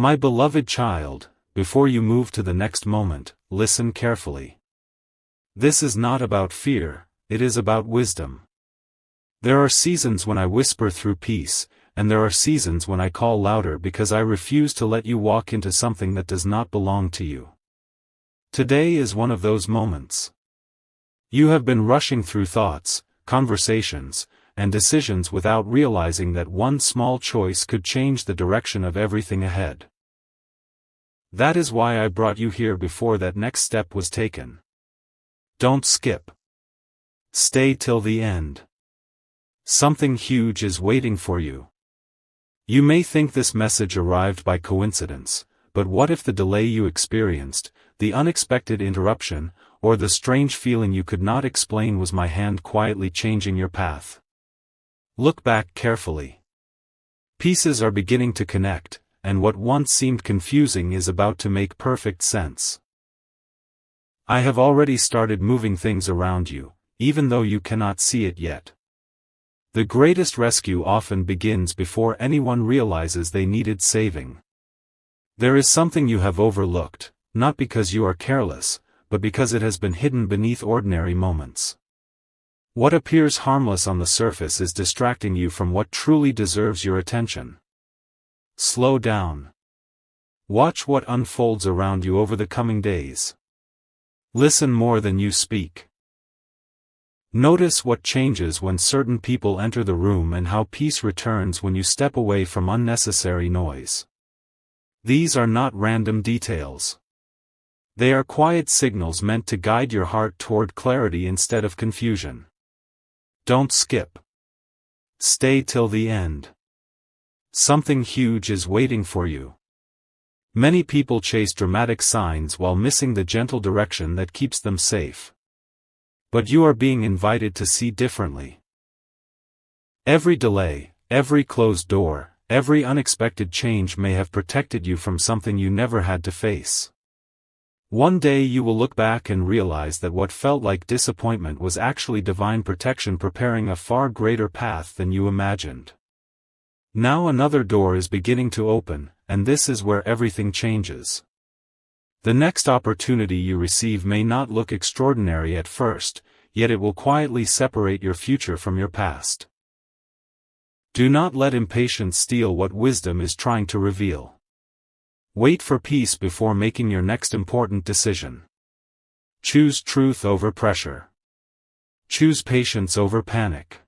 My beloved child, before you move to the next moment, listen carefully. This is not about fear, it is about wisdom. There are seasons when I whisper through peace, and there are seasons when I call louder because I refuse to let you walk into something that does not belong to you. Today is one of those moments. You have been rushing through thoughts, conversations, and decisions without realizing that one small choice could change the direction of everything ahead. That is why I brought you here before that next step was taken. Don't skip. Stay till the end. Something huge is waiting for you. You may think this message arrived by coincidence, but what if the delay you experienced, the unexpected interruption, or the strange feeling you could not explain was my hand quietly changing your path? Look back carefully. Pieces are beginning to connect, and what once seemed confusing is about to make perfect sense. I have already started moving things around you, even though you cannot see it yet. The greatest rescue often begins before anyone realizes they needed saving. There is something you have overlooked, not because you are careless, but because it has been hidden beneath ordinary moments. What appears harmless on the surface is distracting you from what truly deserves your attention. Slow down. Watch what unfolds around you over the coming days. Listen more than you speak. Notice what changes when certain people enter the room and how peace returns when you step away from unnecessary noise. These are not random details. They are quiet signals meant to guide your heart toward clarity instead of confusion. Don't skip. Stay till the end. Something huge is waiting for you. Many people chase dramatic signs while missing the gentle direction that keeps them safe. But you are being invited to see differently. Every delay, every closed door, every unexpected change may have protected you from something you never had to face. One day you will look back and realize that what felt like disappointment was actually divine protection preparing a far greater path than you imagined. Now another door is beginning to open, and this is where everything changes. The next opportunity you receive may not look extraordinary at first, yet it will quietly separate your future from your past. Do not let impatience steal what wisdom is trying to reveal. Wait for peace before making your next important decision. Choose truth over pressure. Choose patience over panic.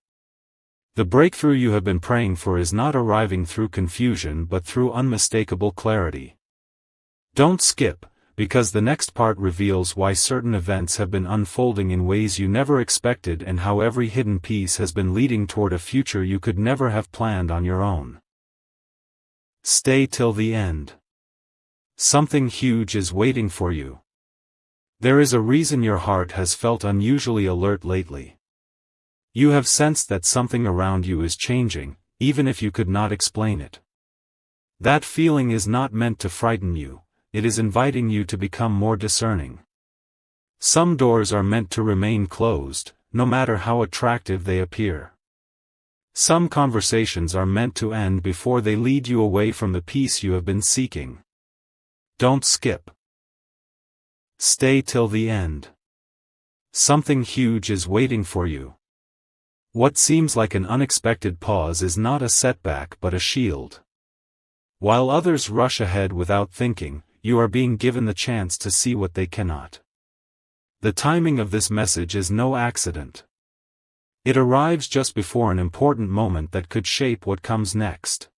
The breakthrough you have been praying for is not arriving through confusion but through unmistakable clarity. Don't skip, because the next part reveals why certain events have been unfolding in ways you never expected and how every hidden piece has been leading toward a future you could never have planned on your own. Stay till the end. Something huge is waiting for you. There is a reason your heart has felt unusually alert lately. You have sensed that something around you is changing, even if you could not explain it. That feeling is not meant to frighten you, it is inviting you to become more discerning. Some doors are meant to remain closed, no matter how attractive they appear. Some conversations are meant to end before they lead you away from the peace you have been seeking. Don't skip. Stay till the end. Something huge is waiting for you. What seems like an unexpected pause is not a setback but a shield. While others rush ahead without thinking, you are being given the chance to see what they cannot. The timing of this message is no accident. It arrives just before an important moment that could shape what comes next.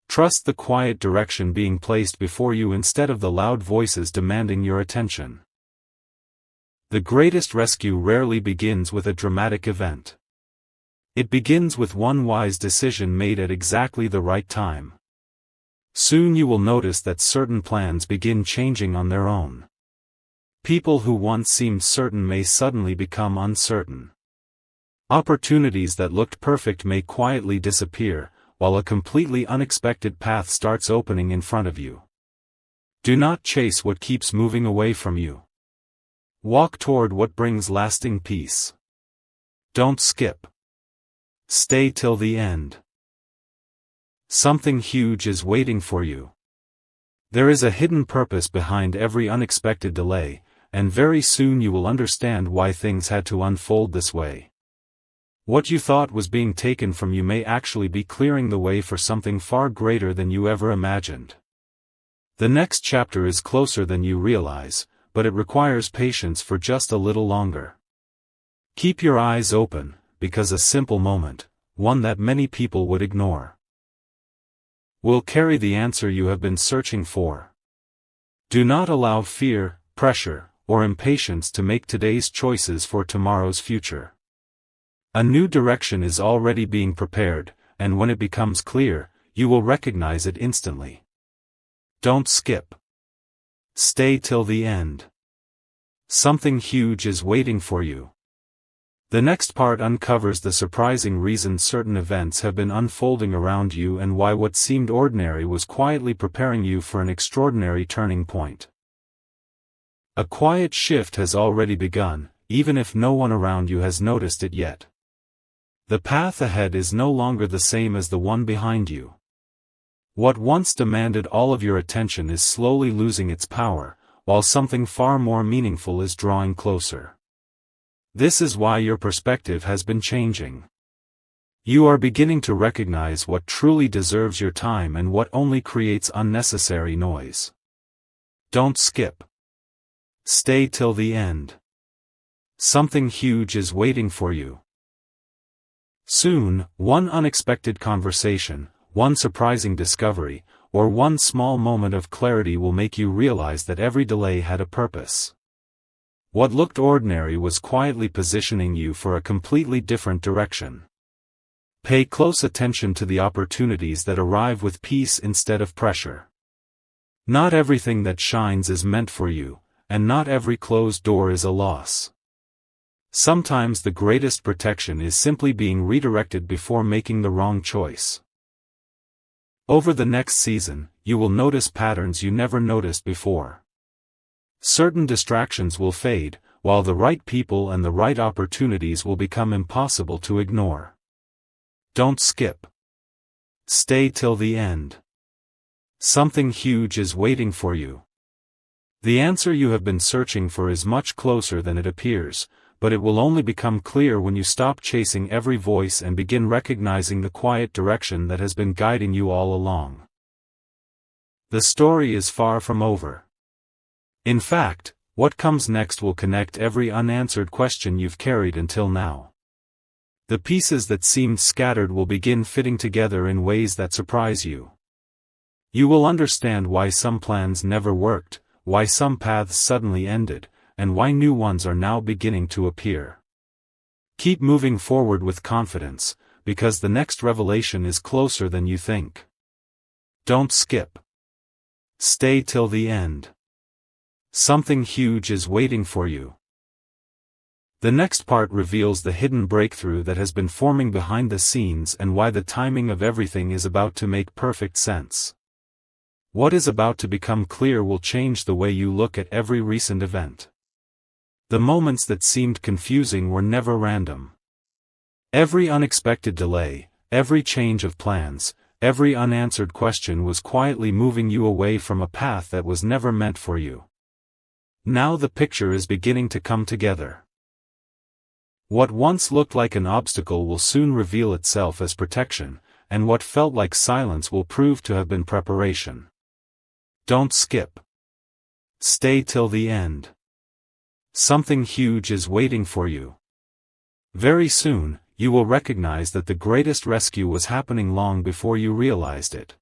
Trust the quiet direction being placed before you instead of the loud voices demanding your attention. The greatest rescue rarely begins with a dramatic event. It begins with one wise decision made at exactly the right time. Soon you will notice that certain plans begin changing on their own. People who once seemed certain may suddenly become uncertain. Opportunities that looked perfect may quietly disappear, while a completely unexpected path starts opening in front of you. Do not chase what keeps moving away from you. Walk toward what brings lasting peace. Don't skip. Stay till the end. Something huge is waiting for you. There is a hidden purpose behind every unexpected delay, and very soon you will understand why things had to unfold this way. What you thought was being taken from you may actually be clearing the way for something far greater than you ever imagined. The next chapter is closer than you realize, but it requires patience for just a little longer. Keep your eyes open, because a simple moment, one that many people would ignore, will carry the answer you have been searching for. Do not allow fear, pressure, or impatience to make today's choices for tomorrow's future. A new direction is already being prepared, and when it becomes clear, you will recognize it instantly. Don't skip. Stay till the end. Something huge is waiting for you. The next part uncovers the surprising reason certain events have been unfolding around you and why what seemed ordinary was quietly preparing you for an extraordinary turning point. A quiet shift has already begun, even if no one around you has noticed it yet. The path ahead is no longer the same as the one behind you. What once demanded all of your attention is slowly losing its power, while something far more meaningful is drawing closer. This is why your perspective has been changing. You are beginning to recognize what truly deserves your time and what only creates unnecessary noise. Don't skip. Stay till the end. Something huge is waiting for you. Soon, one unexpected conversation, one surprising discovery, or one small moment of clarity will make you realize that every delay had a purpose. What looked ordinary was quietly positioning you for a completely different direction. Pay close attention to the opportunities that arrive with peace instead of pressure. Not everything that shines is meant for you, and not every closed door is a loss. Sometimes the greatest protection is simply being redirected before making the wrong choice. Over the next season, you will notice patterns you never noticed before. Certain distractions will fade, while the right people and the right opportunities will become impossible to ignore. Don't skip. Stay till the end. Something huge is waiting for you. The answer you have been searching for is much closer than it appears, but it will only become clear when you stop chasing every voice and begin recognizing the quiet direction that has been guiding you all along. The story is far from over. In fact, what comes next will connect every unanswered question you've carried until now. The pieces that seemed scattered will begin fitting together in ways that surprise you. You will understand why some plans never worked, why some paths suddenly ended, and why new ones are now beginning to appear. Keep moving forward with confidence, because the next revelation is closer than you think. Don't skip. Stay till the end. Something huge is waiting for you. The next part reveals the hidden breakthrough that has been forming behind the scenes and why the timing of everything is about to make perfect sense. What is about to become clear will change the way you look at every recent event. The moments that seemed confusing were never random. Every unexpected delay, every change of plans, every unanswered question was quietly moving you away from a path that was never meant for you. Now the picture is beginning to come together. What once looked like an obstacle will soon reveal itself as protection, and what felt like silence will prove to have been preparation. Don't skip. Stay till the end. Something huge is waiting for you. Very soon, you will recognize that the greatest rescue was happening long before you realized it.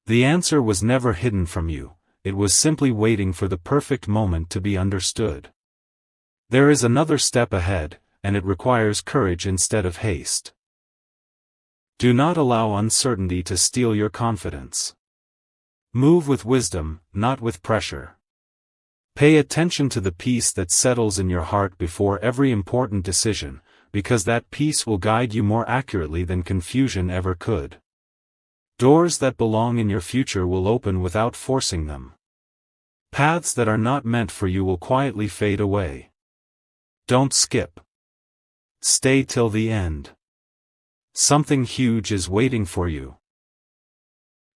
The answer was never hidden from you. It was simply waiting for the perfect moment to be understood. There is another step ahead, and it requires courage instead of haste. Do not allow uncertainty to steal your confidence. Move with wisdom, not with pressure. Pay attention to the peace that settles in your heart before every important decision, because that peace will guide you more accurately than confusion ever could. Doors that belong in your future will open without forcing them. Paths that are not meant for you will quietly fade away. Don't skip. Stay till the end. Something huge is waiting for you.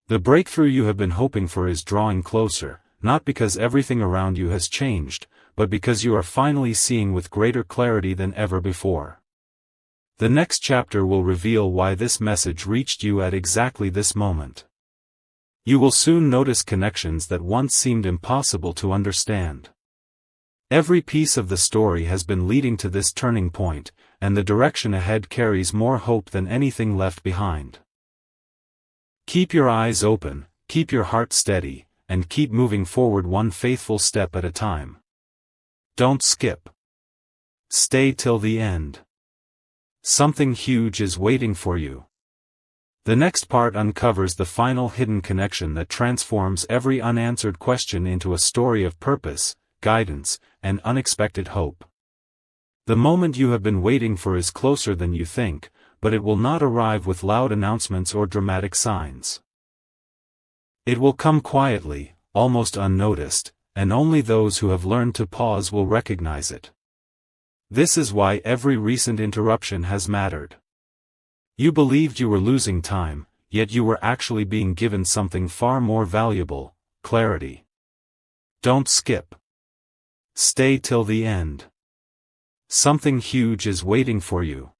The breakthrough you have been hoping for is drawing closer, not because everything around you has changed, but because you are finally seeing with greater clarity than ever before. The next chapter will reveal why this message reached you at exactly this moment. You will soon notice connections that once seemed impossible to understand. Every piece of the story has been leading to this turning point, and the direction ahead carries more hope than anything left behind. Keep your eyes open, keep your heart steady, and keep moving forward one faithful step at a time. Don't skip. Stay till the end. Something huge is waiting for you. The next part uncovers the final hidden connection that transforms every unanswered question into a story of purpose, guidance, and unexpected hope. The moment you have been waiting for is closer than you think, but it will not arrive with loud announcements or dramatic signs. It will come quietly, almost unnoticed, and only those who have learned to pause will recognize it. This is why every recent interruption has mattered. You believed you were losing time, yet you were actually being given something far more valuable: clarity. Don't skip. Stay till the end. Something huge is waiting for you.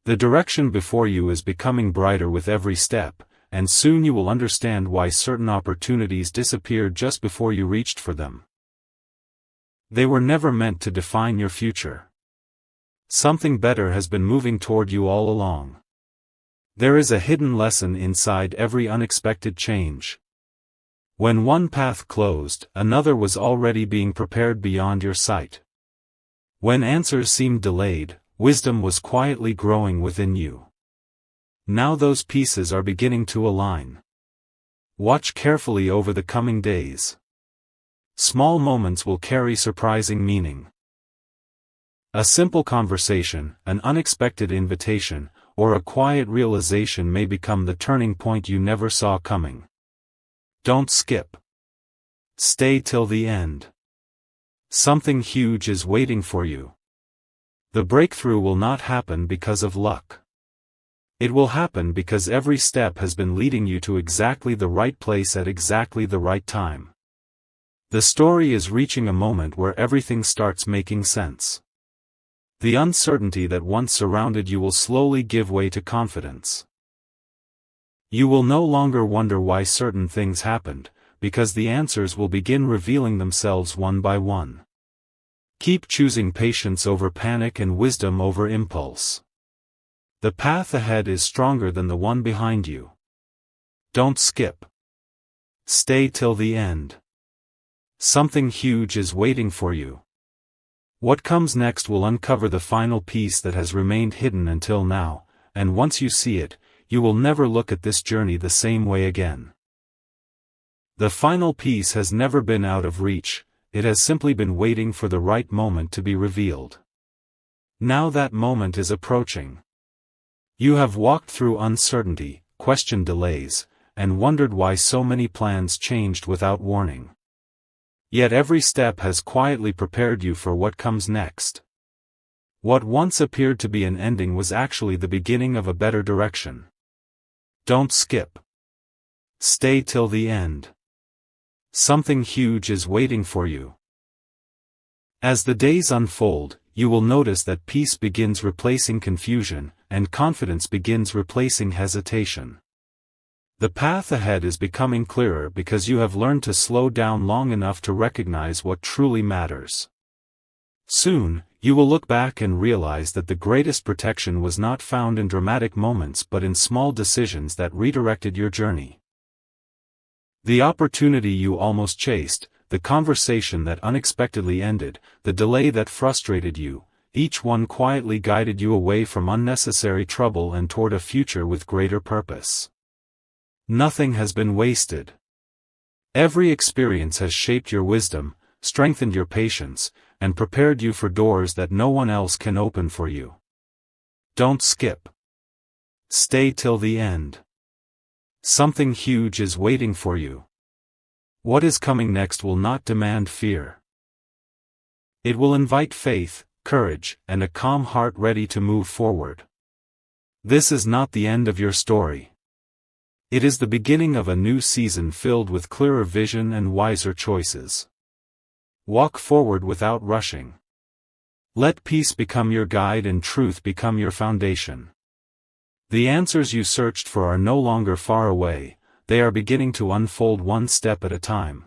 The direction before you is becoming brighter with every step, and soon you will understand why certain opportunities disappeared just before you reached for them. They were never meant to define your future. Something better has been moving toward you all along. There is a hidden lesson inside every unexpected change. When one path closed, another was already being prepared beyond your sight. When answers seemed delayed, wisdom was quietly growing within you. Now those pieces are beginning to align. Watch carefully over the coming days. Small moments will carry surprising meaning. A simple conversation, an unexpected invitation, or a quiet realization may become the turning point you never saw coming. Don't skip. Stay till the end. Something huge is waiting for you. The breakthrough will not happen because of luck. It will happen because every step has been leading you to exactly the right place at exactly the right time. The story is reaching a moment where everything starts making sense. The uncertainty that once surrounded you will slowly give way to confidence. You will no longer wonder why certain things happened, because the answers will begin revealing themselves one by one. Keep choosing patience over panic and wisdom over impulse. The path ahead is stronger than the one behind you. Don't skip. Stay till the end. Something huge is waiting for you. What comes next will uncover the final piece that has remained hidden until now, and once you see it, you will never look at this journey the same way again. The final piece has never been out of reach, it has simply been waiting for the right moment to be revealed. Now that moment is approaching. You have walked through uncertainty, questioned delays, and wondered why so many plans changed without warning. Yet every step has quietly prepared you for what comes next. What once appeared to be an ending was actually the beginning of a better direction. Don't skip. Stay till the end. Something huge is waiting for you. As the days unfold, you will notice that peace begins replacing confusion, and confidence begins replacing hesitation. The path ahead is becoming clearer because you have learned to slow down long enough to recognize what truly matters. Soon, you will look back and realize that the greatest protection was not found in dramatic moments but in small decisions that redirected your journey. The opportunity you almost chased, the conversation that unexpectedly ended, the delay that frustrated you, each one quietly guided you away from unnecessary trouble and toward a future with greater purpose. Nothing has been wasted. Every experience has shaped your wisdom, strengthened your patience, and prepared you for doors that no one else can open for you. Don't skip. Stay till the end. Something huge is waiting for you. What is coming next will not demand fear. It will invite faith, courage, and a calm heart ready to move forward. This is not the end of your story. It is the beginning of a new season filled with clearer vision and wiser choices. Walk forward without rushing. Let peace become your guide and truth become your foundation. The answers you searched for are no longer far away, they are beginning to unfold one step at a time.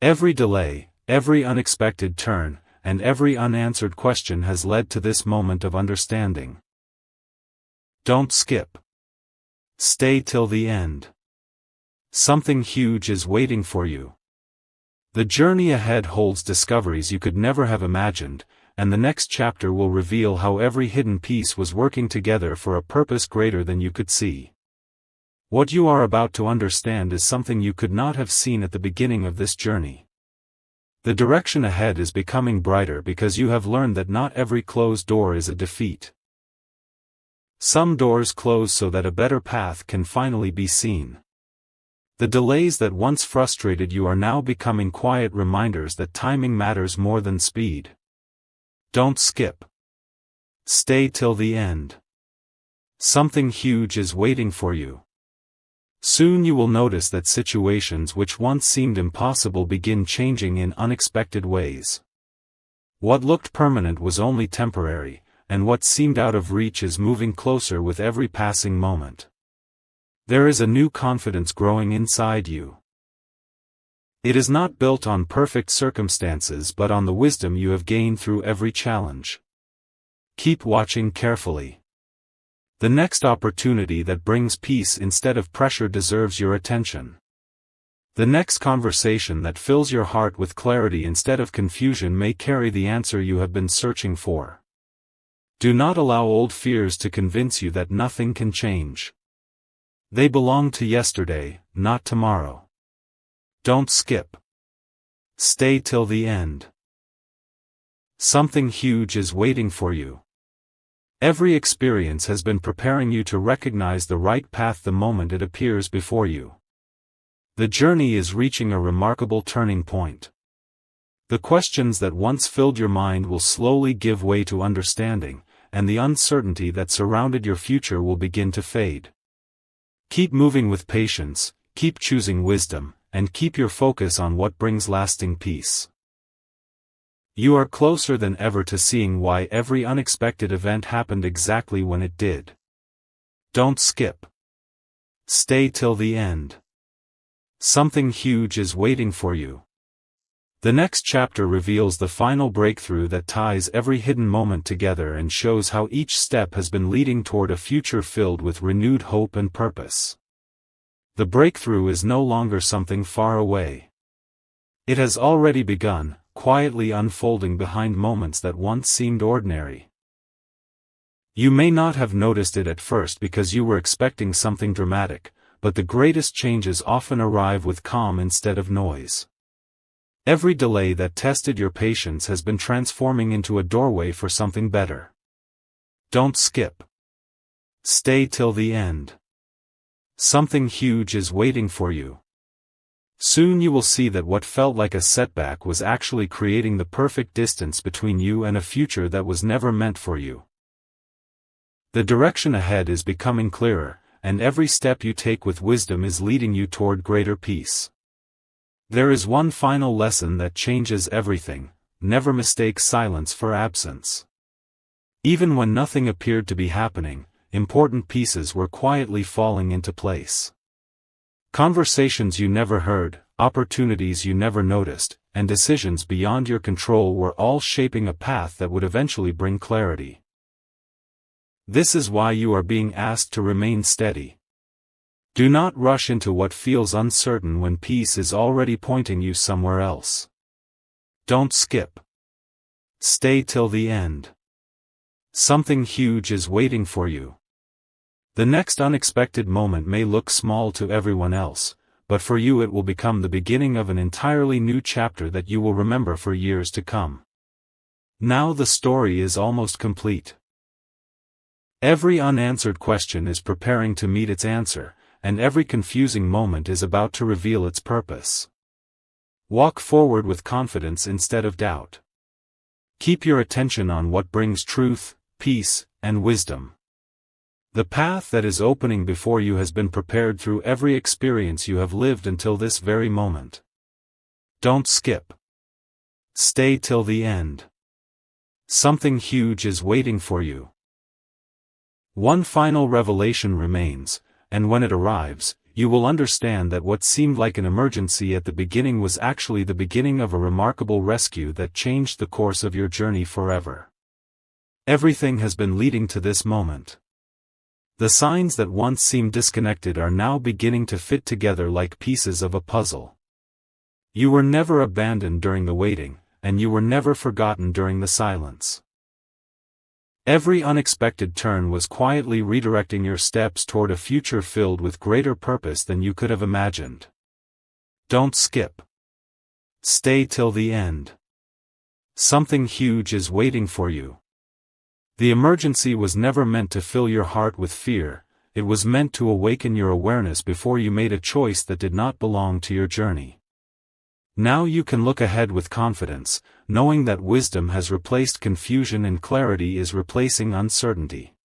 Every delay, every unexpected turn, and every unanswered question has led to this moment of understanding. Don't skip. Stay till the end. Something huge is waiting for you. The journey ahead holds discoveries you could never have imagined, and the next chapter will reveal how every hidden piece was working together for a purpose greater than you could see. What you are about to understand is something you could not have seen at the beginning of this journey. The direction ahead is becoming brighter because you have learned that not every closed door is a defeat. Some doors close so that a better path can finally be seen. The delays that once frustrated you are now becoming quiet reminders that timing matters more than speed. Don't skip. Stay till the end. Something huge is waiting for you. Soon you will notice that situations which once seemed impossible begin changing in unexpected ways. What looked permanent was only temporary, and what seemed out of reach is moving closer with every passing moment. There is a new confidence growing inside you. It is not built on perfect circumstances but on the wisdom you have gained through every challenge. Keep watching carefully. The next opportunity that brings peace instead of pressure deserves your attention. The next conversation that fills your heart with clarity instead of confusion may carry the answer you have been searching for. Do not allow old fears to convince you that nothing can change. They belong to yesterday, not tomorrow. Don't skip. Stay till the end. Something huge is waiting for you. Every experience has been preparing you to recognize the right path the moment it appears before you. The journey is reaching a remarkable turning point. The questions that once filled your mind will slowly give way to understanding, and the uncertainty that surrounded your future will begin to fade. Keep moving with patience, keep choosing wisdom, and keep your focus on what brings lasting peace. You are closer than ever to seeing why every unexpected event happened exactly when it did. Don't skip. Stay till the end. Something huge is waiting for you. The next chapter reveals the final breakthrough that ties every hidden moment together and shows how each step has been leading toward a future filled with renewed hope and purpose. The breakthrough is no longer something far away. It has already begun, quietly unfolding behind moments that once seemed ordinary. You may not have noticed it at first because you were expecting something dramatic, but the greatest changes often arrive with calm instead of noise. Every delay that tested your patience has been transforming into a doorway for something better. Don't skip. Stay till the end. Something huge is waiting for you. Soon you will see that what felt like a setback was actually creating the perfect distance between you and a future that was never meant for you. The direction ahead is becoming clearer, and every step you take with wisdom is leading you toward greater peace. There is one final lesson that changes everything: never mistake silence for absence. Even when nothing appeared to be happening, important pieces were quietly falling into place. Conversations you never heard, opportunities you never noticed, and decisions beyond your control were all shaping a path that would eventually bring clarity. This is why you are being asked to remain steady. Do not rush into what feels uncertain when peace is already pointing you somewhere else. Don't skip. Stay till the end. Something huge is waiting for you. The next unexpected moment may look small to everyone else, but for you it will become the beginning of an entirely new chapter that you will remember for years to come. Now the story is almost complete. Every unanswered question is preparing to meet its answer, and every confusing moment is about to reveal its purpose. Walk forward with confidence instead of doubt. Keep your attention on what brings truth, peace, and wisdom. The path that is opening before you has been prepared through every experience you have lived until this very moment. Don't skip. Stay till the end. Something huge is waiting for you. One final revelation remains, and when it arrives, you will understand that what seemed like an emergency at the beginning was actually the beginning of a remarkable rescue that changed the course of your journey forever. Everything has been leading to this moment. The signs that once seemed disconnected are now beginning to fit together like pieces of a puzzle. You were never abandoned during the waiting, and you were never forgotten during the silence. Every unexpected turn was quietly redirecting your steps toward a future filled with greater purpose than you could have imagined. Don't skip. Stay till the end. Something huge is waiting for you. The emergency was never meant to fill your heart with fear, it was meant to awaken your awareness before you made a choice that did not belong to your journey. Now you can look ahead with confidence, knowing that wisdom has replaced confusion and clarity is replacing uncertainty.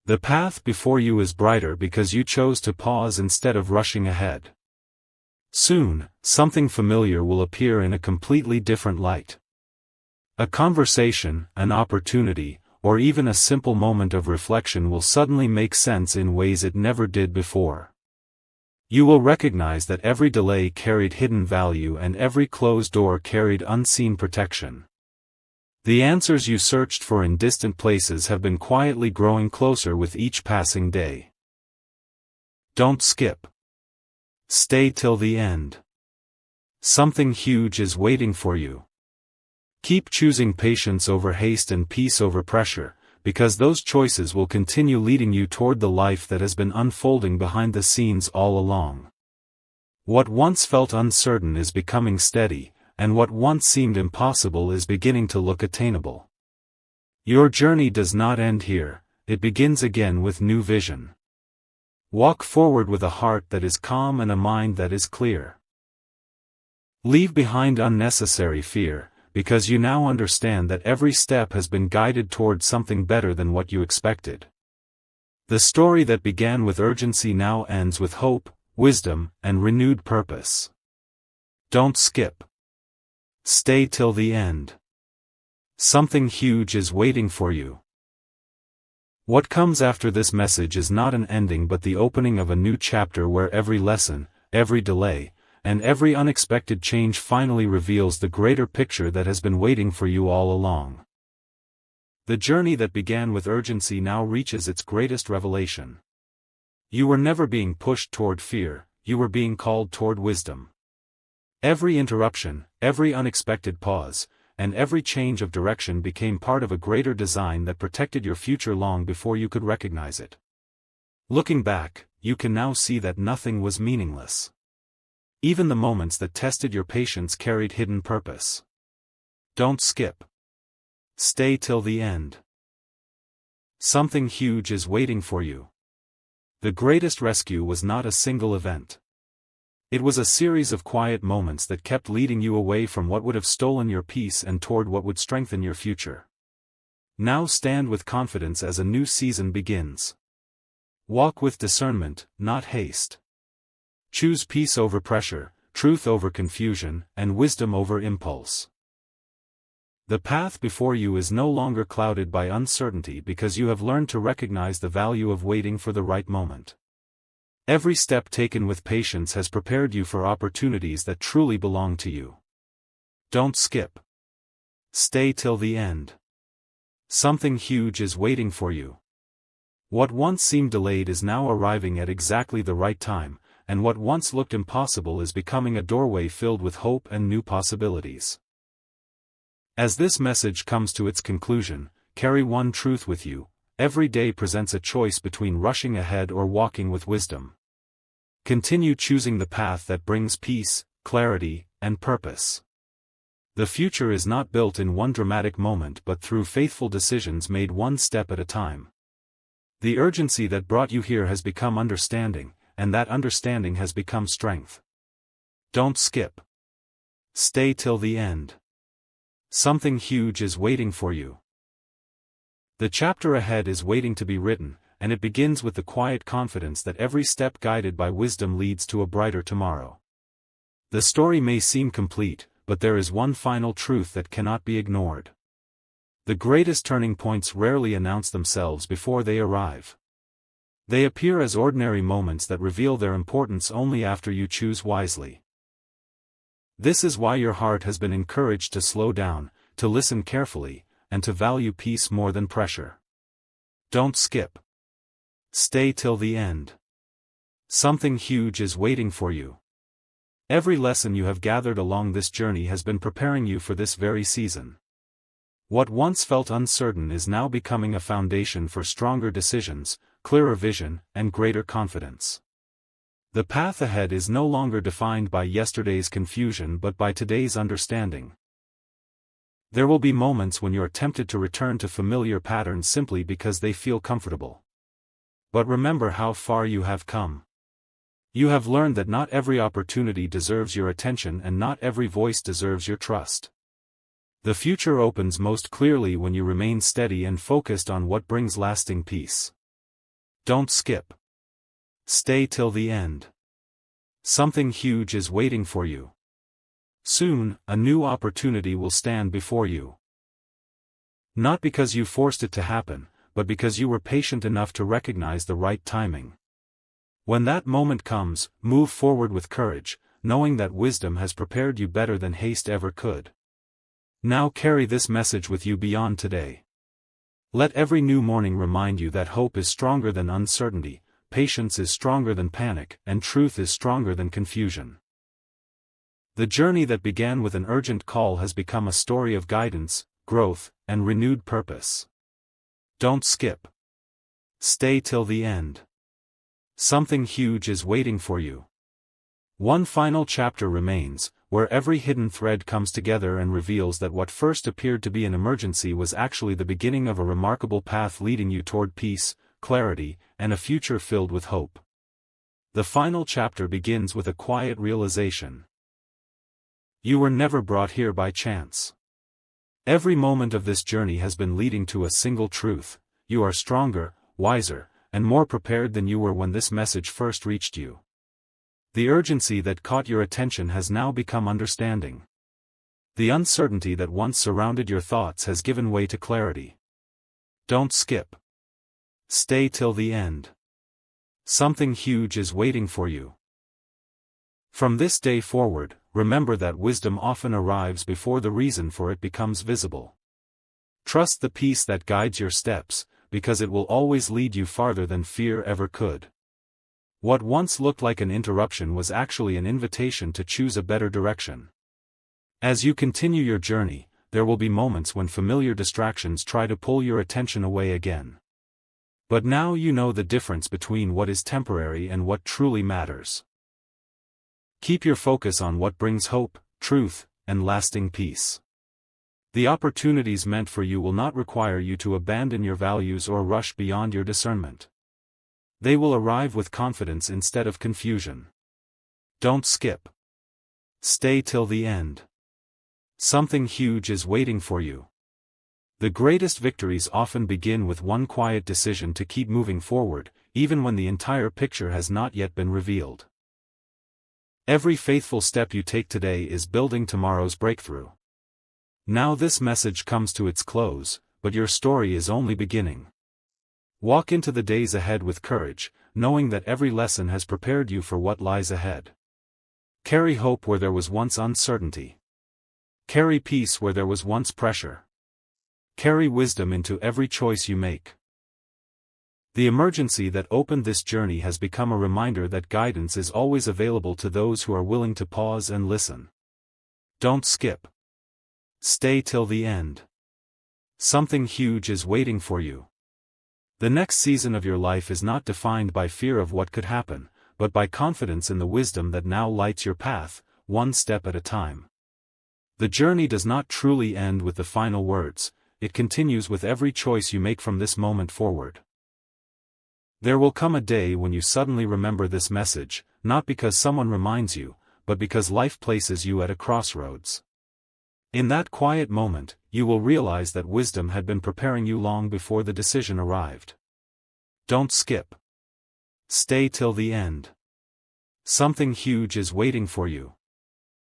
The path before you is brighter because you chose to pause instead of rushing ahead. Soon, something familiar will appear in a completely different light. A conversation, an opportunity, or even a simple moment of reflection will suddenly make sense in ways it never did before. You will recognize that every delay carried hidden value and every closed door carried unseen protection. The answers you searched for in distant places have been quietly growing closer with each passing day. Don't skip. Stay till the end. Something huge is waiting for you. Keep choosing patience over haste and peace over pressure, because those choices will continue leading you toward the life that has been unfolding behind the scenes all along. What once felt uncertain is becoming steady, and what once seemed impossible is beginning to look attainable. Your journey does not end here, it begins again with new vision. Walk forward with a heart that is calm and a mind that is clear. Leave behind unnecessary fear, because you now understand that every step has been guided toward something better than what you expected. The story that began with urgency now ends with hope, wisdom, and renewed purpose. Don't skip. Stay till the end. Something huge is waiting for you. What comes after this message is not an ending but the opening of a new chapter where every lesson, every delay, and every unexpected change finally reveals the greater picture that has been waiting for you all along. The journey that began with urgency now reaches its greatest revelation. You were never being pushed toward fear, you were being called toward wisdom. Every interruption, every unexpected pause, and every change of direction became part of a greater design that protected your future long before you could recognize it. Looking back, you can now see that nothing was meaningless. Even the moments that tested your patience carried hidden purpose. Don't skip. Stay till the end. Something huge is waiting for you. The greatest rescue was not a single event. It was a series of quiet moments that kept leading you away from what would have stolen your peace and toward what would strengthen your future. Now stand with confidence as a new season begins. Walk with discernment, not haste. Choose peace over pressure, truth over confusion, and wisdom over impulse. The path before you is no longer clouded by uncertainty because you have learned to recognize the value of waiting for the right moment. Every step taken with patience has prepared you for opportunities that truly belong to you. Don't skip. Stay till the end. Something huge is waiting for you. What once seemed delayed is now arriving at exactly the right time, and what once looked impossible is becoming a doorway filled with hope and new possibilities. As this message comes to its conclusion, carry one truth with you: every day presents a choice between rushing ahead or walking with wisdom. Continue choosing the path that brings peace, clarity, and purpose. The future is not built in one dramatic moment but through faithful decisions made one step at a time. The urgency that brought you here has become understanding, and that understanding has become strength. Don't skip. Stay till the end. Something huge is waiting for you. The chapter ahead is waiting to be written, and it begins with the quiet confidence that every step guided by wisdom leads to a brighter tomorrow. The story may seem complete, but there is one final truth that cannot be ignored. The greatest turning points rarely announce themselves before they arrive. They appear as ordinary moments that reveal their importance only after you choose wisely. This is why your heart has been encouraged to slow down, to listen carefully, and to value peace more than pressure. Don't skip. Stay till the end. Something huge is waiting for you. Every lesson you have gathered along this journey has been preparing you for this very season. What once felt uncertain is now becoming a foundation for stronger decisions, clearer vision, and greater confidence. The path ahead is no longer defined by yesterday's confusion but by today's understanding. There will be moments when you are tempted to return to familiar patterns simply because they feel comfortable. But remember how far you have come. You have learned that not every opportunity deserves your attention and not every voice deserves your trust. The future opens most clearly when you remain steady and focused on what brings lasting peace. Don't skip. Stay till the end. Something huge is waiting for you. Soon, a new opportunity will stand before you. Not because you forced it to happen, but because you were patient enough to recognize the right timing. When that moment comes, move forward with courage, knowing that wisdom has prepared you better than haste ever could. Now carry this message with you beyond today. Let every new morning remind you that hope is stronger than uncertainty, patience is stronger than panic, and truth is stronger than confusion. The journey that began with an urgent call has become a story of guidance, growth, and renewed purpose. Don't skip. Stay till the end. Something huge is waiting for you. One final chapter remains, where every hidden thread comes together and reveals that what first appeared to be an emergency was actually the beginning of a remarkable path leading you toward peace, clarity, and a future filled with hope. The final chapter begins with a quiet realization. You were never brought here by chance. Every moment of this journey has been leading to a single truth: you are stronger, wiser, and more prepared than you were when this message first reached you. The urgency that caught your attention has now become understanding. The uncertainty that once surrounded your thoughts has given way to clarity. Don't skip. Stay till the end. Something huge is waiting for you. From this day forward, remember that wisdom often arrives before the reason for it becomes visible. Trust the peace that guides your steps, because it will always lead you farther than fear ever could. What once looked like an interruption was actually an invitation to choose a better direction. As you continue your journey, there will be moments when familiar distractions try to pull your attention away again. But now you know the difference between what is temporary and what truly matters. Keep your focus on what brings hope, truth, and lasting peace. The opportunities meant for you will not require you to abandon your values or rush beyond your discernment. They will arrive with confidence instead of confusion. Don't skip. Stay till the end. Something huge is waiting for you. The greatest victories often begin with one quiet decision to keep moving forward, even when the entire picture has not yet been revealed. Every faithful step you take today is building tomorrow's breakthrough. Now this message comes to its close, but your story is only beginning. Walk into the days ahead with courage, knowing that every lesson has prepared you for what lies ahead. Carry hope where there was once uncertainty. Carry peace where there was once pressure. Carry wisdom into every choice you make. The emergency that opened this journey has become a reminder that guidance is always available to those who are willing to pause and listen. Don't skip. Stay till the end. Something huge is waiting for you. The next season of your life is not defined by fear of what could happen, but by confidence in the wisdom that now lights your path, one step at a time. The journey does not truly end with the final words, it continues with every choice you make from this moment forward. There will come a day when you suddenly remember this message, not because someone reminds you, but because life places you at a crossroads. In that quiet moment, you will realize that wisdom had been preparing you long before the decision arrived. Don't skip. Stay till the end. Something huge is waiting for you.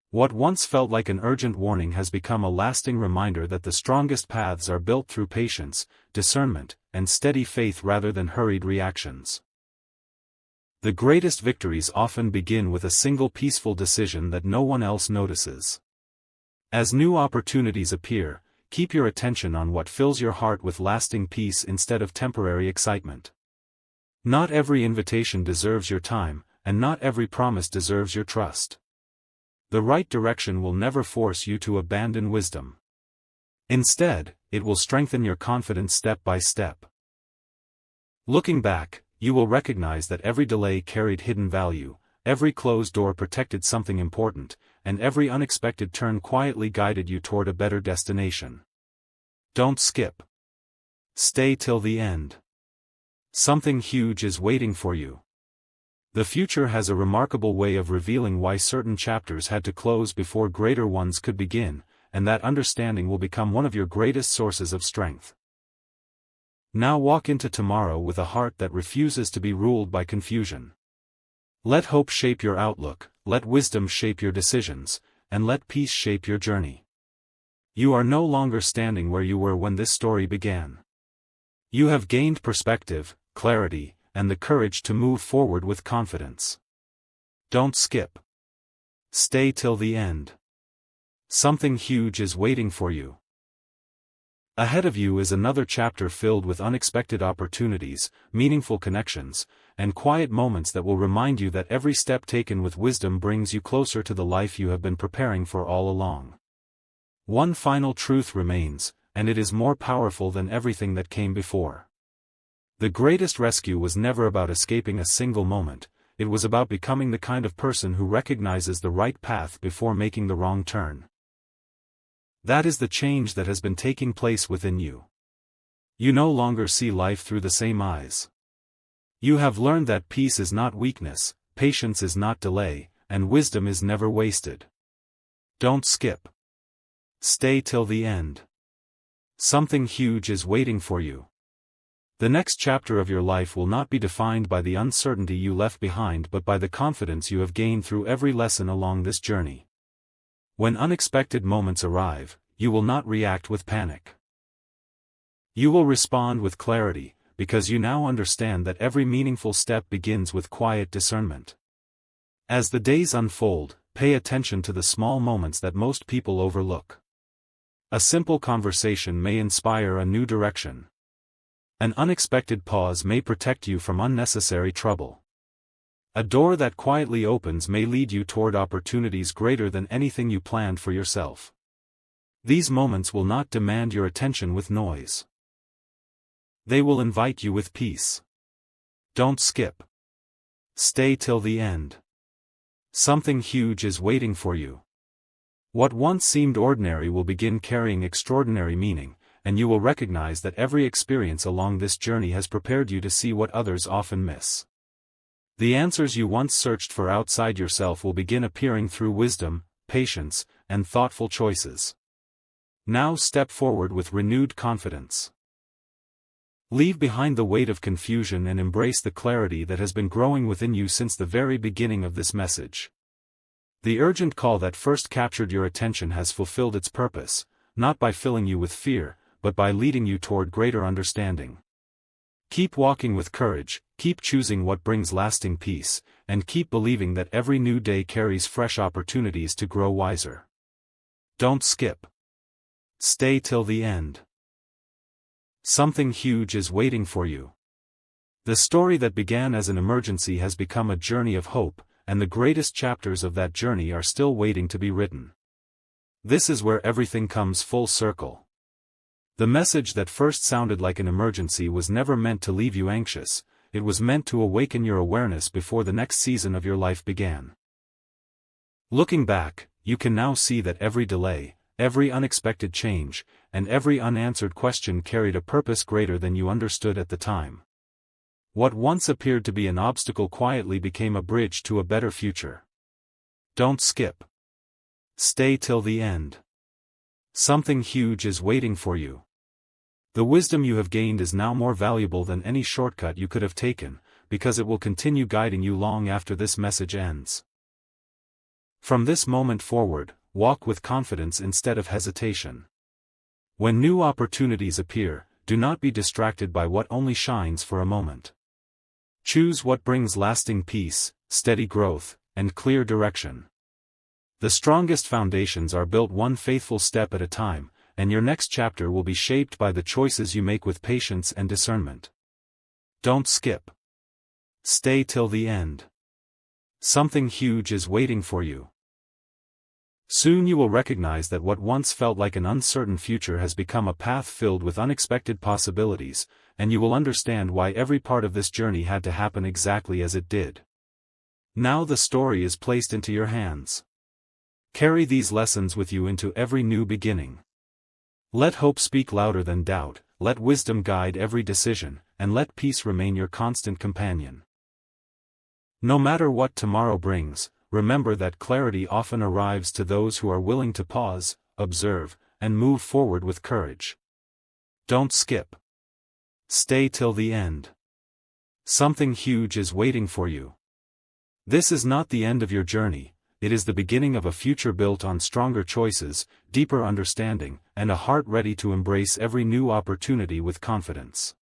What once felt like an urgent warning has become a lasting reminder that the strongest paths are built through patience, discernment, and steady faith rather than hurried reactions. The greatest victories often begin with a single peaceful decision that no one else notices. As new opportunities appear, keep your attention on what fills your heart with lasting peace instead of temporary excitement. Not every invitation deserves your time, and not every promise deserves your trust. The right direction will never force you to abandon wisdom. Instead, it will strengthen your confidence step by step. Looking back, you will recognize that every delay carried hidden value, every closed door protected something important, and every unexpected turn quietly guided you toward a better destination. Don't skip. Stay till the end. Something huge is waiting for you. The future has a remarkable way of revealing why certain chapters had to close before greater ones could begin, and that understanding will become one of your greatest sources of strength. Now walk into tomorrow with a heart that refuses to be ruled by confusion. Let hope shape your outlook, let wisdom shape your decisions, and let peace shape your journey. You are no longer standing where you were when this story began. You have gained perspective, clarity, and the courage to move forward with confidence. Don't skip. Stay till the end. Something huge is waiting for you. Ahead of you is another chapter filled with unexpected opportunities, meaningful connections, and quiet moments that will remind you that every step taken with wisdom brings you closer to the life you have been preparing for all along. One final truth remains, and it is more powerful than everything that came before. The greatest rescue was never about escaping a single moment, it was about becoming the kind of person who recognizes the right path before making the wrong turn. That is the change that has been taking place within you. You no longer see life through the same eyes. You have learned that peace is not weakness, patience is not delay, and wisdom is never wasted. Don't skip. Stay till the end. Something huge is waiting for you. The next chapter of your life will not be defined by the uncertainty you left behind but by the confidence you have gained through every lesson along this journey. When unexpected moments arrive, you will not react with panic. You will respond with clarity, because you now understand that every meaningful step begins with quiet discernment. As the days unfold, pay attention to the small moments that most people overlook. A simple conversation may inspire a new direction. An unexpected pause may protect you from unnecessary trouble. A door that quietly opens may lead you toward opportunities greater than anything you planned for yourself. These moments will not demand your attention with noise. They will invite you with peace. Don't skip. Stay till the end. Something huge is waiting for you. What once seemed ordinary will begin carrying extraordinary meaning, and you will recognize that every experience along this journey has prepared you to see what others often miss. The answers you once searched for outside yourself will begin appearing through wisdom, patience, and thoughtful choices. Now step forward with renewed confidence. Leave behind the weight of confusion and embrace the clarity that has been growing within you since the very beginning of this message. The urgent call that first captured your attention has fulfilled its purpose, not by filling you with fear, but by leading you toward greater understanding. Keep walking with courage, keep choosing what brings lasting peace, and keep believing that every new day carries fresh opportunities to grow wiser. Don't skip. Stay till the end. Something huge is waiting for you. The story that began as an emergency has become a journey of hope, and the greatest chapters of that journey are still waiting to be written. This is where everything comes full circle. The message that first sounded like an emergency was never meant to leave you anxious, it was meant to awaken your awareness before the next season of your life began. Looking back, you can now see that every delay, every unexpected change, and every unanswered question carried a purpose greater than you understood at the time. What once appeared to be an obstacle quietly became a bridge to a better future. Don't skip. Stay till the end. Something huge is waiting for you. The wisdom you have gained is now more valuable than any shortcut you could have taken, because it will continue guiding you long after this message ends. From this moment forward, walk with confidence instead of hesitation. When new opportunities appear, do not be distracted by what only shines for a moment. Choose what brings lasting peace, steady growth, and clear direction. The strongest foundations are built one faithful step at a time, and your next chapter will be shaped by the choices you make with patience and discernment. Don't skip. Stay till the end. Something huge is waiting for you. Soon you will recognize that what once felt like an uncertain future has become a path filled with unexpected possibilities, and you will understand why every part of this journey had to happen exactly as it did. Now the story is placed into your hands. Carry these lessons with you into every new beginning. Let hope speak louder than doubt, let wisdom guide every decision, and let peace remain your constant companion. No matter what tomorrow brings, remember that clarity often arrives to those who are willing to pause, observe, and move forward with courage. Don't skip. Stay till the end. Something huge is waiting for you. This is not the end of your journey, it is the beginning of a future built on stronger choices, deeper understanding, and a heart ready to embrace every new opportunity with confidence.